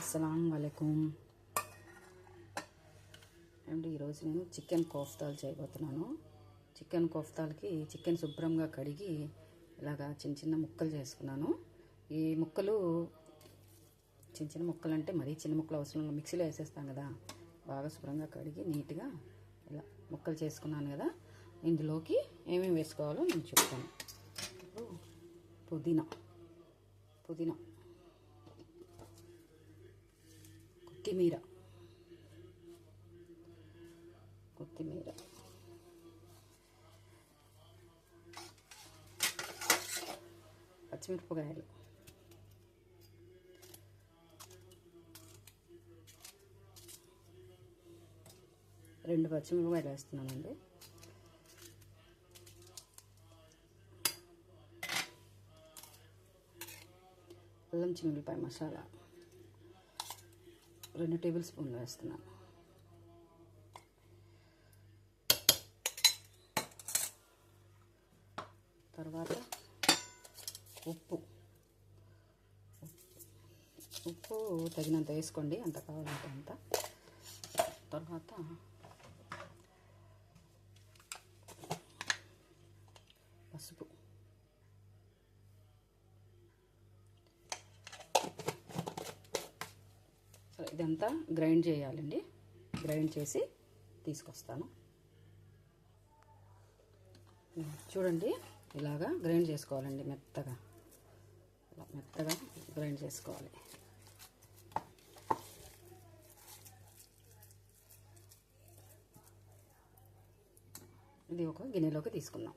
అస్సలాము అలైకుం అండి. ఈరోజు నేను చికెన్ కోఫ్తాలు చేయబోతున్నాను. చికెన్ కోఫ్తాలకి చికెన్ శుభ్రంగా కడిగి ఇలాగా చిన్న చిన్న ముక్కలు చేసుకున్నాను. ఈ ముక్కలు చిన్న చిన్న ముక్కలు అంటే మరీ చిన్న ముక్కలు అవసరం, మిక్సీలో వేసేస్తాం కదా. బాగా శుభ్రంగా కడిగి నీట్గా ఇలా ముక్కలు చేసుకున్నాను కదా. ఇందులోకి ఏమేమి వేసుకోవాలో నేను చెప్తాను. ఇప్పుడు పుదీనా, కొత్తిమీర, పచ్చిమిరపకాయలు, రెండు పచ్చిమిరపకాయలు వేస్తున్నానండి. అల్లం చిన్నులపాయ మసాలా 2 టేబుల్ స్పూన్లు వేస్తున్నాను. తర్వాత ఉప్పు తగినంత వేసుకోండి, అంత కావాలంటే అంత. తర్వాత పసుపు, ఇదంతా గ్రైండ్ చేయాలండి. గ్రైండ్ చేసి తీసుకొస్తాను. చూడండి, ఇలాగా గ్రైండ్ చేసుకోవాలండి. మెత్తగా గ్రైండ్ చేసుకోవాలి. ఇది ఒక గిన్నెలోకి తీసుకుందాం.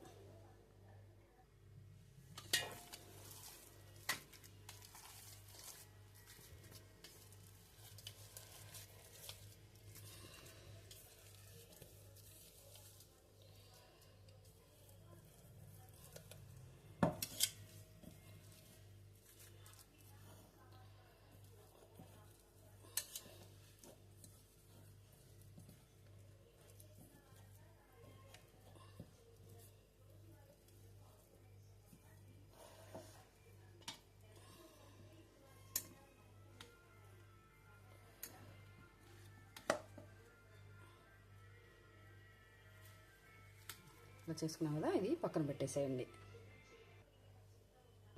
ఇలా చేసుకున్నాం కదా, ఇది పక్కన పెట్టేసేయండి.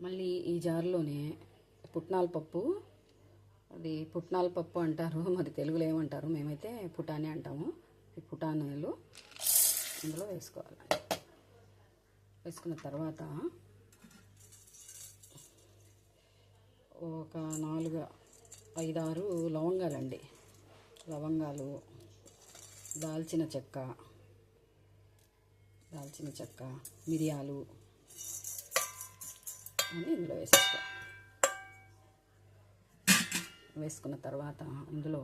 మళ్ళీ ఈ జార్లోనే పుట్నాల పప్పు, అది పుట్నాల పప్పు అంటారు, మరి తెలుగులో ఏమంటారు, మేమైతే పుటాని అంటాము. ఈ పుటానీలు ఇందులో వేసుకోవాలి. వేసుకున్న తర్వాత ఒక 4-5-6 లవంగాలండి. లవంగాలు, దాల్చిన చెక్క, మిరియాలు అన్నీ ఇందులో వేసుకున్న తర్వాత ఇందులో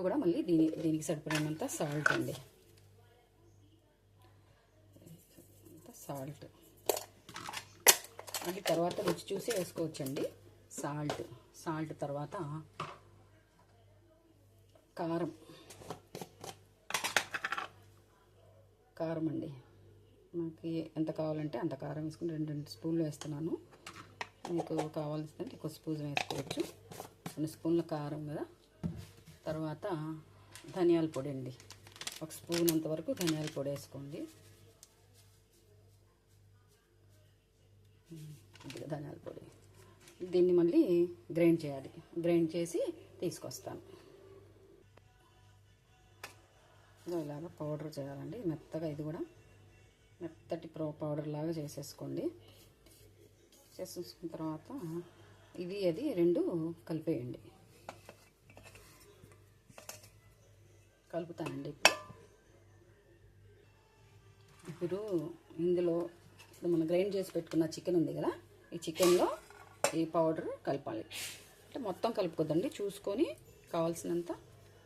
కూడా మళ్ళీ దీనికి సరిపడినంత సాల్ట్ అండి. సాల్ట్ మళ్ళీ తర్వాత రుచి చూసి వేసుకోవచ్చండి. సాల్ట్ తర్వాత కారం అండి. నాకు ఎంత కావాలంటే అంత కారం వేసుకుని 2 స్పూన్లు వేస్తున్నాను. మీకు కావాల్సిందంటే ఎక్కువ స్పూన్ వేసుకోవచ్చు. 2 స్పూన్ల కారం కదా. తర్వాత ధనియాల పొడి అండి, 1 స్పూన్ అంతవరకు ధనియాల పొడి వేసుకోండి. ధనియాల పొడి, దీన్ని మళ్ళీ గ్రైండ్ చేయాలి. గ్రైండ్ చేసి తీసుకొస్తాను. ఇలాగ పౌడర్ చేయాలండి మెత్తగా. ఇది కూడా మెత్తటి పౌడర్ లాగా చేసేసుకోండి. చేసేసుకున్న తర్వాత ఇది 2 కలిపేయండి. కలుపుతానండి. ఇప్పుడు ఇందులో మనం గ్రైండ్ చేసి పెట్టుకున్న చికెన్ ఉంది కదా, ఈ చికెన్లో ఈ పౌడర్ కలపాలి. అంటే మొత్తం కలుపుకోద్దండి, చూసుకొని కావాల్సినంత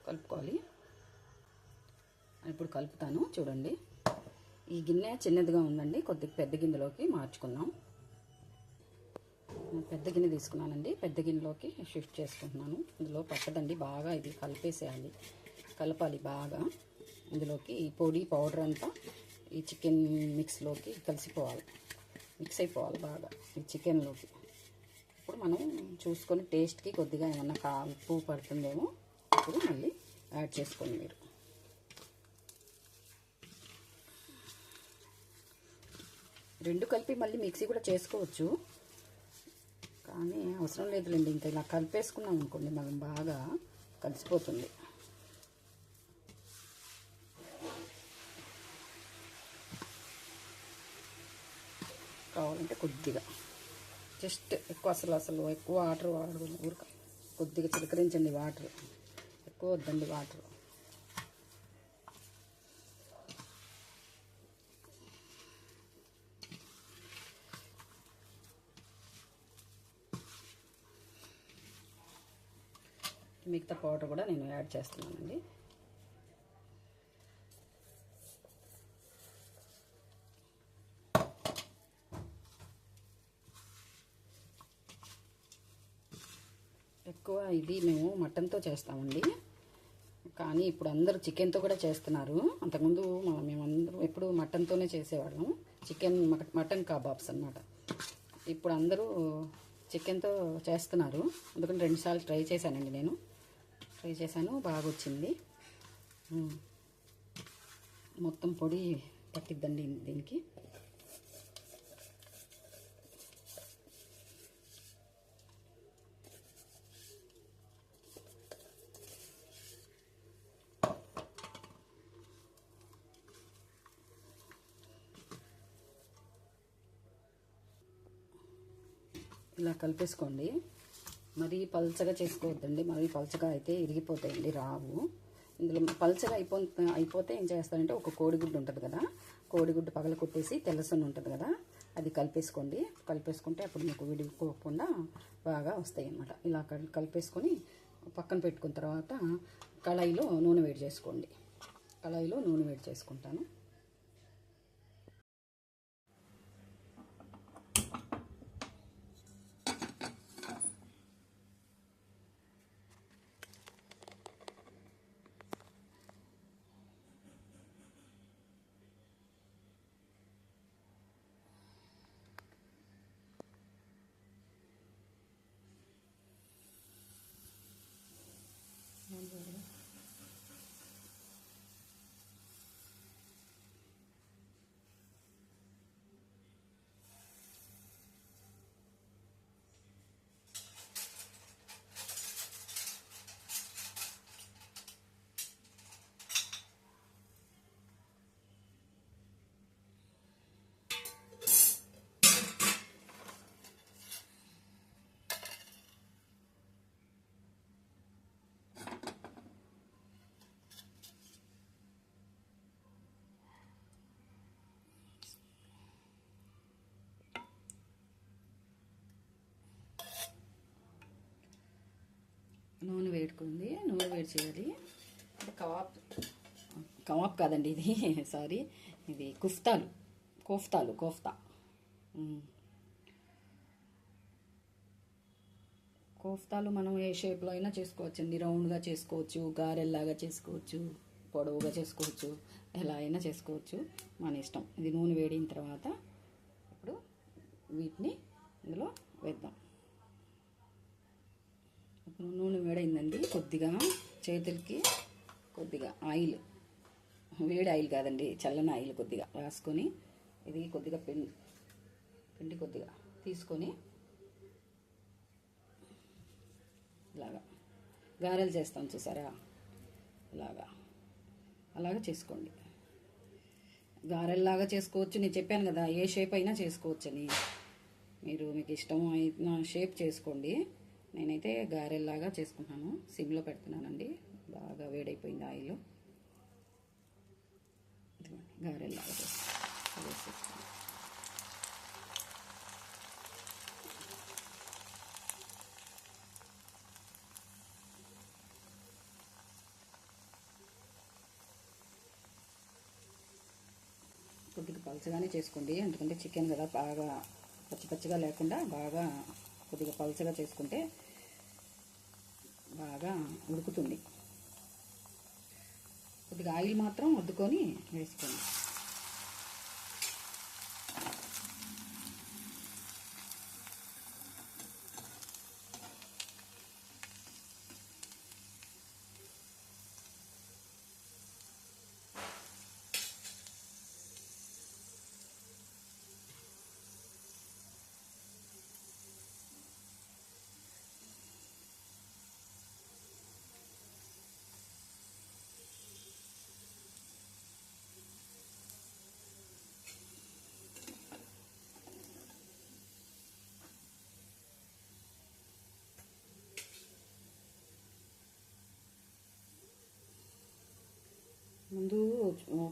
కలుపుకోవాలి. ఇప్పుడు కలుపుతాను. చూడండి, ఈ గిన్నె చిన్నదిగా ఉందండి, కొద్దిగా పెద్ద గిన్నెలోకి మార్చుకుందాం. పెద్ద గిన్నె తీసుకున్నానండి, పెద్ద గిన్నెలోకి షిఫ్ట్ చేసుకుంటున్నాను. ఇందులో పట్టదండి, బాగా ఇది కలపాలి బాగా. ఇందులోకి ఈ పౌడర్ అంతా ఈ చికెన్ మిక్స్ అయిపోవాలి బాగా ఈ చికెన్లోకి. ఇప్పుడు అప్పుడు మనం చూసుకొని టేస్ట్కి కొద్దిగా ఏమన్నా ఉప్పు పడుతుందేమో అప్పుడు మళ్ళీ యాడ్ చేసుకోండి. మీరు రెండు కలిపి మళ్ళీ మిక్సీ కూడా చేసుకోవచ్చు, కానీ అవసరం లేదులేండి. ఇంకా ఇలా కలిపేసుకున్నాం అనుకోండి మనం బాగా కలిసిపోతుంది. కావాలంటే కొద్దిగా జస్ట్ ఎక్కువ అసలు ఎక్కువ వాటర్ వాడకూడదు, ఊరక కొద్దిగా చిలకరించండి. వాటర్ ఎక్కువ వద్దండి వాటర్. మిగతా పౌడర్ కూడా నేను యాడ్ చేస్తున్నానండి. ఎక్కువ ఇది మేము మటన్తో చేస్తామండి, కానీ ఇప్పుడు అందరూ చికెన్తో కూడా చేస్తున్నారు. అంతకుముందు మేమందరం ఎప్పుడు మటన్తోనే చేసేవాళ్ళం, మటన్ కబాబ్స్ అన్నమాట. ఇప్పుడు అందరూ చికెన్తో చేస్తున్నారు. అందుకని 2 సార్లు ట్రై చేశానండి. నేను ట్రై చేశాను, బాగా వచ్చింది. మొత్తం పొడి పట్టిద్దండి దీనికి. ఇలా కలిపేసుకోండి. మరీ పల్చగా చేసుకోవద్దండి, మరీ పల్చగా అయితే ఇరిగిపోతాయండి, రావు. ఇందులో పల్చగా అయిపోతే ఏం చేస్తారంటే ఒక కోడిగుడ్డు ఉంటుంది కదా, కోడిగుడ్డు పగల కొట్టేసి తెల్లసొన్న ఉంటుంది కదా, అది కలిపేసుకోండి. కలిపేసుకుంటే అప్పుడు మీకు విడిపోకుండా బాగా వస్తాయి అన్నమాట. ఇలా కలిపేసుకొని పక్కన పెట్టుకున్న తర్వాత కళాయిలో నూనె వేడి చేసుకోండి. కళాయిలో నూనె వేడి చేసుకుంటాను. నూనె వేడుకుంది, నూనె వేడి చేయాలి. కబాబ్ కాదండి ఇది, సారీ, ఇది కోఫ్తా. కోఫ్తాలు మనం ఏ షేప్లో అయినా చేసుకోవచ్చండి. రౌండ్గా చేసుకోవచ్చు, గారెల్లాగా చేసుకోవచ్చు, పొడవుగా చేసుకోవచ్చు, ఎలా అయినా చేసుకోవచ్చు, మన ఇష్టం. ఇది నూనె వేడిన తర్వాత ఇప్పుడు వీటిని ఇందులో వేద్దాం. నూనె వేడైందండి. కొద్దిగా చేతులకి కొద్దిగా ఆయిల్, వేడి ఆయిల్ కాదండి, చల్లని ఆయిల్ కొద్దిగా రాసుకొని, ఇది కొద్దిగా పిండి కొద్దిగా తీసుకొని ఇలాగా గారెలు చేస్తాం చూసారా, అలాగా చేసుకోండి. గారెల్లాగా చేసుకోవచ్చు, నేను చెప్పాను కదా ఏ షేప్ అయినా చేసుకోవచ్చని. మీకు ఇష్టమైన షేప్ చేసుకోండి. నేనైతే గారెల్లాగా చేసుకుంటున్నాను, సిమ్లో పెడుతున్నానండి. బాగా వేడైపోయింది ఆయిల్. గారెల్లాగా వేసేస్తాను. కొద్దిగా పలచగానే చేసుకోండి, ఎందుకంటే చికెన్ కదా, బాగా పచ్చిగా లేకుండా బాగా కొద్దిగా పలచగా చేసుకుంటే బాగా ఉడుకుతుంది. కొద్దిగా ఆయిల్ మాత్రం వద్దుకొని వేసుకోండి.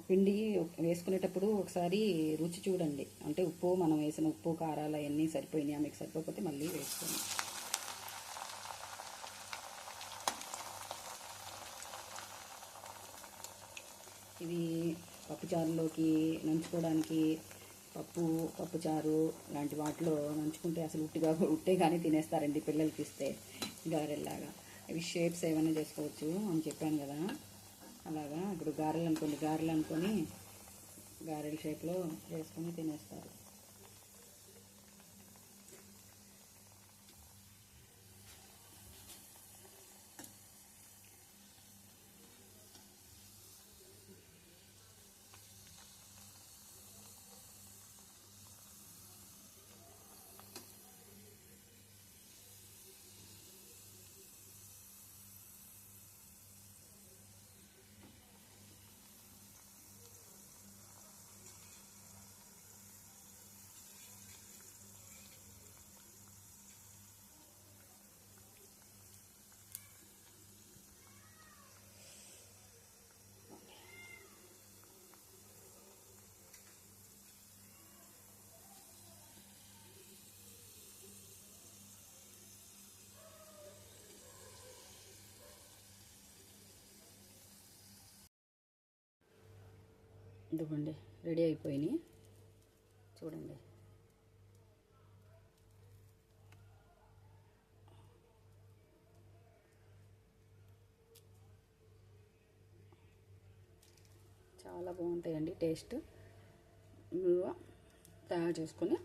పిండి వేసుకునేటప్పుడు ఒకసారి రుచి చూడండి. అంటే ఉప్పు, మనం వేసిన ఉప్పు కారాలు అవన్నీ సరిపోయినాయి. మీకు సరిపోకపోతే మళ్ళీ వేసుకోండి. ఇవి పప్పుచారులోకి నంచుకోవడానికి, పప్పుచారు లాంటి వాటిలో నంచుకుంటే అసలు ఉట్టే కానీ తినేస్తారండి పిల్లలకి ఇస్తే, గారెల్లాగా. ఇవి షేప్స్ ఏమైనా చేసుకోవచ్చు అని చెప్పాను కదా, అలాగా. ఇప్పుడు గారెలు అనుకొని గారెల షేప్లో చేసుకొని తినేస్తారు. ఇదిగోండి, రెడీ అయిపోయినాయి చూడండి. చాలా బాగుంటాయండి టేస్ట్. మీరు తయారు చేసుకొని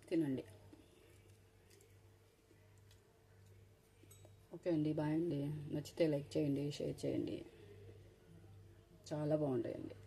తినండి. ఓకే అండి, బాయ్ అండి. నచ్చితే లైక్ చేయండి, షేర్ చేయండి. చాలా బాగుంటాయండి.